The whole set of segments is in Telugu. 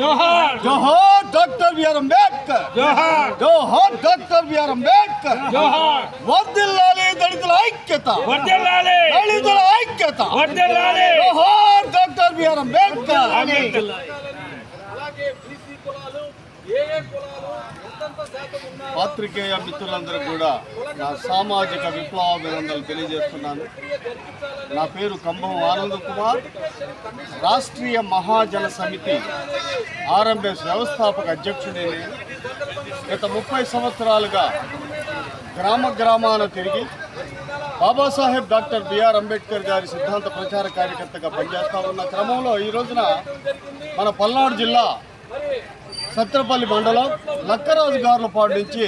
జోహార్ జోహార్ డాక్టర్ బిఆర్ అంబేద్కర్. జోహార్ జోహార్ డాక్టర్ బిఆర్ అంబేద్కర్. జోహార్ వర్ధిల్లాలి దళితుల ఐక్యత. వర్ధిల్లాలి దళితుల ఐక్యత. వర్ధిల్లాలి. జోహార్ డాక్టర్ బిఆర్ అంబేద్కర్. పాత్రికేయ మిత్రులందరూ కూడా నా సామాజిక విప్లవాభినందనలు తెలియజేస్తున్నాను. నా పేరు కంభం ఆనంద్ కుమార్. రాష్ట్రీయ మహాజన సమితి ఆర్ఎంఎస్ వ్యవస్థాపక అధ్యక్షుడిని. గత 30 సంవత్సరాలుగా గ్రామాన తిరిగి బాబాసాహెబ్ డాక్టర్ బిఆర్ అంబేద్కర్ గారి సిద్ధాంత ప్రచార కార్యకర్తగా పనిచేస్తూ ఉన్న క్రమంలో ఈ రోజున మన పల్నాడు జిల్లా సత్రపల్లి మండలం లక్కరాజు గార్లపాడు నుంచి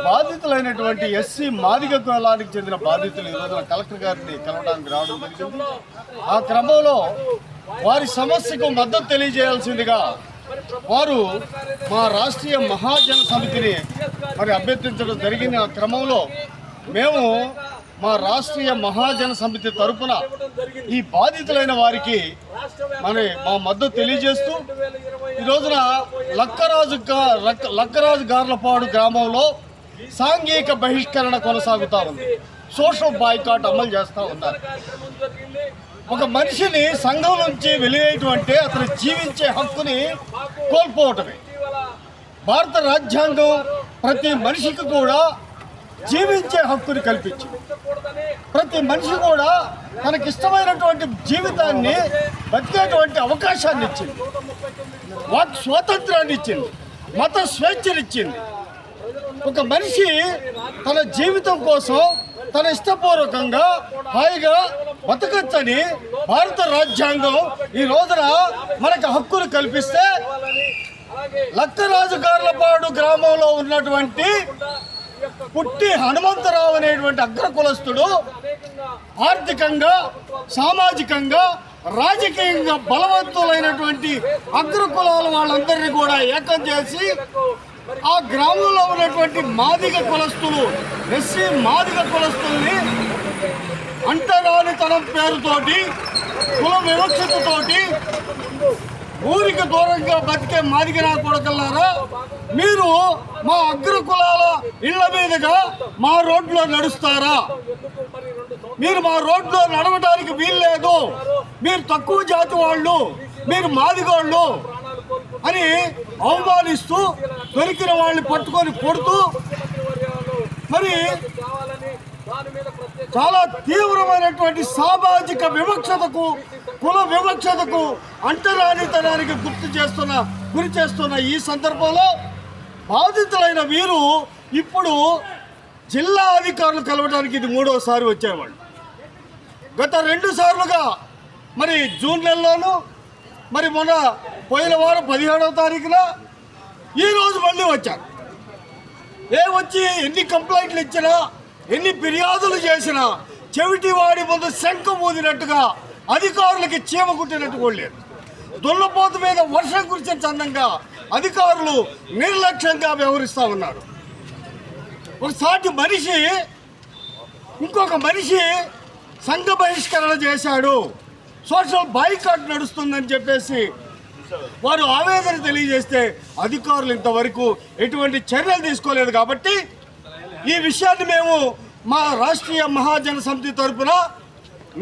బాధితులైనటువంటి ఎస్సీ మాదిగ కులానికి చెందిన బాధితులు ఈ రోజున కలెక్టర్ గారిని కలవడానికి రావడం జరిగింది. ఆ క్రమంలో వారి సమస్యకు మద్దతు తెలియజేయాల్సిందిగా వారు మా రాష్ట్రీయ మహాజన సమితిని అభ్యర్థించడం జరిగింది. ఆ క్రమంలో మేము మా రాష్ట్రీయ మహాజన సమితి తరఫున ఈ బాధితులైన వారికి మా మద్దతు తెలియజేస్తూ ఈ రోజున లక్కరాజు గార్లపాడు గ్రామంలో సాంఘిక బహిష్కరణ కొనసాగుతూ ఉంది. సోషల్ బాయ్కాట్ అమలు చేస్తూ ఉన్నారు. ఒక మనిషిని సంఘం నుంచి వెలివేయటం అంటే అతను జీవించే హక్కుని కోల్పోవటమే. భారత రాజ్యాంగం ప్రతి మనిషికి కూడా జీవించే హక్కుని కల్పించింది. ప్రతి మనిషి కూడా తనకిష్టమైనటువంటి జీవితాన్ని బతికేటువంటి అవకాశాన్ని ఇచ్చింది. వాక్ స్వాతంత్రాన్ని ఇచ్చింది. మత స్వేచ్ఛనిచ్చింది. ఒక మనిషి తన జీవితం కోసం తన ఇష్టపూర్వకంగా హాయిగా బతకచ్చని భారత రాజ్యాంగం ఈ రోజున మనకు హక్కును కల్పిస్తే లక్కరాజు గార్లపాడు గ్రామంలో ఉన్నటువంటి పుట్టి హనుమంతరావు అనేటువంటి అగ్ర కులస్తుడు ఆర్థికంగా, సామాజికంగా, రాజకీయంగా బలవంతులైనటువంటి అగ్ర కులాల వాళ్ళందరినీ కూడా ఏకం చేసి ఆ గ్రామంలో ఉన్నటువంటి మాదిగ కులస్తులు, ఎస్సీ మాదిగ కులస్తుల్ని అంటరానితనం పేరుతోటి, కుల వివక్షతతోటి ఊరికి దూరంగా బతికే మాదిగనా కొడకల్లారా, మీరు మా అగ్ర కులాల ఇళ్ల మీదుగా మా రోడ్లో నడుస్తారా? మీరు మా రోడ్లో నడవడానికి వీల్లేదు, మీరు తక్కువ జాతి వాళ్ళు, మీరు మాదిగోళ్ళు అని అవమానిస్తూ దొరికిన వాళ్ళని పట్టుకొని కొడుతూ మరి చాలా తీవ్రమైనటువంటి సామాజిక వివక్షతకు, కుల వివక్షతకు, అంటరానితనానికి గురి చేస్తున్న ఈ సందర్భంలో బాధితులైన వీరు ఇప్పుడు జిల్లా అధికారులు కలవడానికి ఇది 3వసారి వచ్చేవాళ్ళు. గత 2 సార్లుగా మరి జూన్ నెలలోనూ, మరి మొన్న పోయిన వారం 17వ తారీఖున ఈరోజు మళ్ళీ వచ్చారు. వచ్చి ఎన్ని కంప్లైంట్లు ఇచ్చినా, ఎన్ని ఫిర్యాదులు చేసినా చెవిటి వాడి ముందు శంఖం ఊదినట్టుగా, అధికారులకి చీమ కుట్టినట్టు కూడా లేదు. దున్నపోతు మీద వర్షం కురిసిన చందంగా అధికారులు నిర్లక్ష్యంగా వ్యవహరిస్తూ ఉన్నారు. ఒకసారి మనిషి ఇంకొక మనిషి సంఘ బహిష్కరణ చేశాడు, సోషల్ బాయ్కాట్ నడుస్తుందని చెప్పేసి వారు ఆవేదన తెలియజేస్తే అధికారులు ఇంతవరకు ఎటువంటి చర్యలు తీసుకోలేదు. కాబట్టి ఈ విషయాన్ని మేము మా రాష్ట్రీయ మహాజన సమితి తరఫున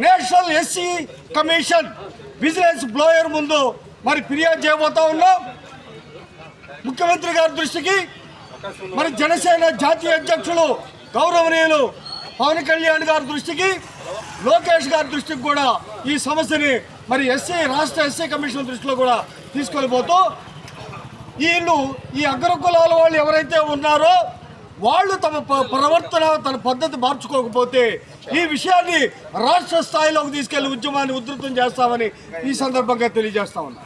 national SC commission vigilance blower ముందు మరి ఫిర్యాదు చేయబోతా ఉన్నాం. ముఖ్యమంత్రి గారి దృష్టికి, మరి జనసేన జాతీయ అధ్యక్షులు గౌరవనీయులు పవన్ కళ్యాణ్ గారి దృష్టికి, లోకేష్ గారి దృష్టికి కూడా ఈ సమస్యని మరి రాష్ట్ర ఎస్సీ కమిషన్ దృష్టిలో కూడా తీసుకెళ్ళిపోతూ ఈ అగ్ర కులాల వాళ్ళు ఎవరైతే ఉన్నారో వాళ్ళు తమ ప్రవర్తన, తన పద్ధతి మార్చుకోకపోతే ఈ విషయాన్ని రాష్ట్ర స్థాయిలోకి తీసుకెళ్లి ఉద్యమాన్ని ఉధృతం చేస్తామని ఈ సందర్భంగా తెలియజేస్తా ఉన్నా.